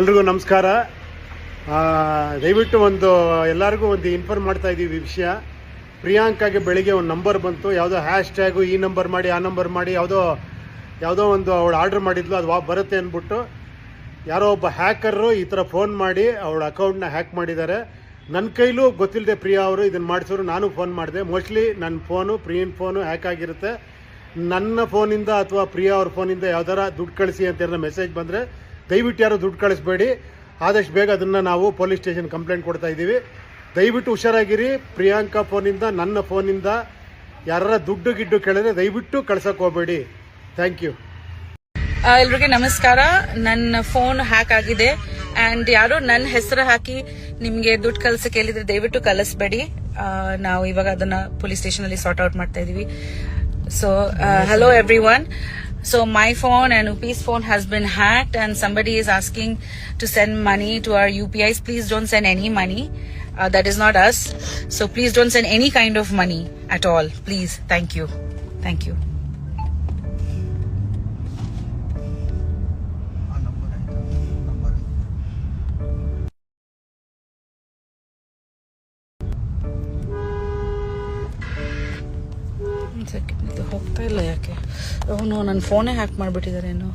ಎಲ್ರಿಗೂ ನಮಸ್ಕಾರ. ದಯವಿಟ್ಟು ಎಲ್ಲರಿಗೂ ಇನ್ಫಾರ್ಮ್ ಮಾಡ್ತಾ ಇದ್ದೀವಿ ವಿಷಯ. ಪ್ರಿಯಾಂಕಾಗೆ ಬೆಳಿಗ್ಗೆ ಒಂದು ನಂಬರ್ ಬಂತು, ಯಾವುದೋ ಹ್ಯಾಶ್ಟ್ಯಾಗು ಈ ನಂಬರ್ ಮಾಡಿ ಆ ನಂಬರ್ ಮಾಡಿ ಯಾವುದೋ ಅವಳು ಆರ್ಡರ್ ಮಾಡಿದ್ಲು, ಅದು ಬರುತ್ತೆ ಅಂದ್ಬಿಟ್ಟು ಯಾರೋ ಒಬ್ಬ ಹ್ಯಾಕರು ಈ ಥರ ಫೋನ್ ಮಾಡಿ ಅವಳ ಅಕೌಂಟ್ನ ಹ್ಯಾಕ್ ಮಾಡಿದ್ದಾರೆ. ನನ್ನ ಕೈಲೂ ಗೊತ್ತಿಲ್ಲದೆ ಪ್ರಿಯಾ ಅವರು ಇದನ್ನು ಮಾಡಿಸಿದ್ರು. ನಾನು ಫೋನ್ ಮಾಡಿದೆ. ಮೋಸ್ಟ್ಲಿ ನನ್ನ ಪ್ರಿಯನ್ ಫೋನು ಹ್ಯಾಕ್ ಆಗಿರುತ್ತೆ. ನನ್ನ ಫೋನಿಂದ ಅಥವಾ ಪ್ರಿಯಾ ಅವ್ರ ಫೋನಿಂದ ಯಾವ್ದಾರ ದುಡ್ಡು ಕಳಿಸಿ ಅಂತ ಮೆಸೇಜ್ ಬಂದರೆ ದಯವಿಟ್ಟು ಯಾರು ದುಡ್ಡು ಕಳಿಸ್ಬೇಡಿ. ಆದಷ್ಟು ಬೇಗ ಅದನ್ನು ನಾವು ಪೊಲೀಸ್ ಸ್ಟೇಷನ್ ಕಂಪ್ಲೇಂಟ್ ಕೊಡ್ತಾ ಇದ್ದೀವಿ. ದಯವಿಟ್ಟು ಹುಷಾರಾಗಿರಿ. ಪ್ರಿಯಾಂಕಾ ಫೋನಿಂದ ನನ್ನ ಫೋನಿಂದ ಯಾರ ದುಡ್ಡು ಗಿಡ್ಡು ಕೇಳಿದ್ರೆ ದಯವಿಟ್ಟು ಕಳ್ಸಕ್ಕೆ ಹೋಗಬೇಡಿ. Thank you. ಎಲ್ರಿಗೆ ನಮಸ್ಕಾರ. ನನ್ನ ಫೋನ್ ಹ್ಯಾಕ್ ಆಗಿದೆ ಅಂಡ್ ಯಾರು ನನ್ನ ಹೆಸರು ಹಾಕಿ ನಿಮ್ಗೆ ದುಡ್ಡು ಕಳ್ಸಕ್ಕೆ ಹೇಳಿದ್ರೆ ದಯವಿಟ್ಟು ಕಳಿಸ್ಬೇಡಿ. ನಾವು ಇವಾಗ ಅದನ್ನ ಪೊಲೀಸ್ ಸ್ಟೇಷನ್ ಅಲ್ಲಿ ಸಾರ್ಟ್ ಔಟ್ ಮಾಡ್ತಾ ಇದೀವಿ. So hello everyone. So my phone and Upi's phone has been hacked and somebody is asking to send money to our UPIs. Please don't send any money. That is not us. So please don't send any kind of money at all. Please. Thank you. Thank you. ಇದು ಹೋಗ್ತಾ ಇಲ್ಲ ಯಾಕೆ? ಅವನು ನನ್ನ ಫೋನೇ hack ಮಾಡಿಬಿಟ್ಟಿದ್ದಾರೇನು?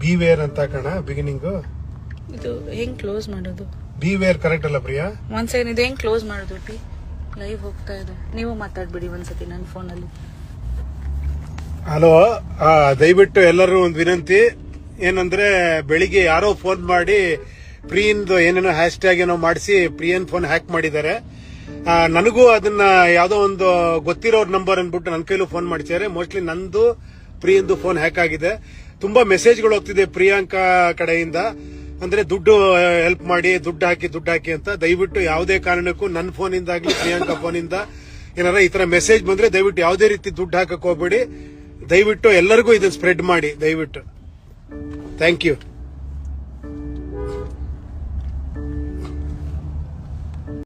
Beware ಅಂತ ಕಣ beginning. ಇದು ಹೆಂಗ್ ಕ್ಲೋಸ್ ಮಾಡೋದು? ಬಿವೇರ್ ಕರೆಕ್ಟ್ ಅಲ್ಲ ಪ್ರಿಯಾ? ಒಂದ್ ಸೆಕೆಂಡ್, ಇದು ಹೆಂಗ್ ಕ್ಲೋಸ್ ಮಾಡೋದು? ಲೈವ್ ಹೋಗ್ತಾ ಇದೆ, ನೀವು ಮಾತಾಡ್ಬಿಡಿ ಒಂದ್ಸತಿ ನನ್ನ ಫೋನಲ್ಲಿ. ಹಲೋ, ದಯವಿಟ್ಟು ಎಲ್ಲರೂ ಒಂದು ವಿನಂತಿ ಏನಂದ್ರೆ, ಬೆಳಿಗ್ಗೆ ಯಾರೋ ಫೋನ್ ಮಾಡಿ ಪ್ರಿಯನ್ದು ಏನೇನೋ ಹ್ಯಾಶ್ಟ್ಯಾಗ್ ಏನೋ ಮಾಡಿಸಿ ಪ್ರಿಯನ್ ಫೋನ್ ಹ್ಯಾಕ್ ಮಾಡಿದ್ದಾರೆ. ನನಗೂ ಅದನ್ನ ಯಾವ್ದೋ ಒಂದು ಗೊತ್ತಿರೋರ್ ನಂಬರ್ ಅನ್ಬಿಟ್ಟು ನನ್ನ ಕೈಲೂ ಫೋನ್ ಮಾಡಿದ್ದಾರೆ. ಮೋಸ್ಟ್ಲಿ ನಂದು ಪ್ರಿಯಂದು ಫೋನ್ ಹ್ಯಾಕ್ ಆಗಿದೆ. ತುಂಬಾ ಮೆಸೇಜ್ಗಳು ಹೋಗ್ತಿದೆ ಪ್ರಿಯಾಂಕಾ ಕಡೆಯಿಂದ, ಅಂದ್ರೆ ದುಡ್ಡು ಹೆಲ್ಪ್ ಮಾಡಿ, ದುಡ್ಡು ಹಾಕಿ ಅಂತ. ದಯವಿಟ್ಟು ಯಾವುದೇ ಕಾರಣಕ್ಕೂ ನನ್ನ ಫೋನಿಂದಾಗ್ಲಿ ಪ್ರಿಯಾಂಕಾ ಫೋನಿಂದ ಏನಾರ ಈ ತರ ಮೆಸೇಜ್ ಬಂದ್ರೆ ದಯವಿಟ್ಟು ಯಾವುದೇ ರೀತಿ ದುಡ್ಡು ಹಾಕಕ್ ಹೋಗ್ಬೇಡಿ. ದಯವಿಟ್ಟು ಎಲ್ಲರಿಗೂ ಇದನ್ನ ಸ್ಪ್ರೆಡ್ ಮಾಡಿ ದಯವಿಟ್ಟು. Thank you.